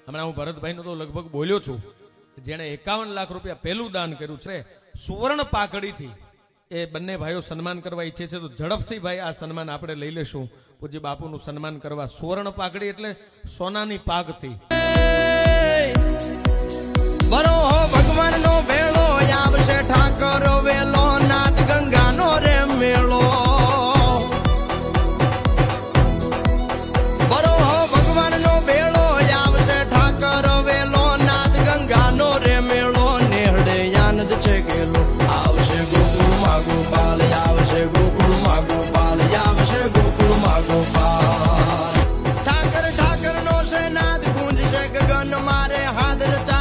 હમણાં હું ભરતભાઈનો તો લગભગ બોલ્યો છું, જેણે 51 લાખ રૂપિયા પહેલું દાન કર્યું છે સુવર્ણ પાઘડીથી, એ બંને ભાઈઓ સન્માન કરવા ઈચ્છે છે તો ઝડપથી ભાઈ આ સન્માન આપણે લઈ લેશું. પૂજ્ય બાપુનું સન્માન કરવા સુવર્ણ પાઘડી એટલે સોનાની પાઘથી. બરો ભગવાનનો ભેળો આવશે ઠાકર વેલો નાથ ગંગાનો રે મેળો. બરો ભગવાનનો ભેળો આવશે ઠાકર વેલો નાથ ગંગાનો રે મેળો. નેહડે આનંદ છે ગેલો આવશે ગોકુળમાં ગોપાલ, આવશે ગોકુળમાં ગોપાલ, આવશે ગોકુળમાં ગોપાલ. ઠાકર ઠાકર નો છે નાદ ગુંજશે ગગન મારે હાથ રચા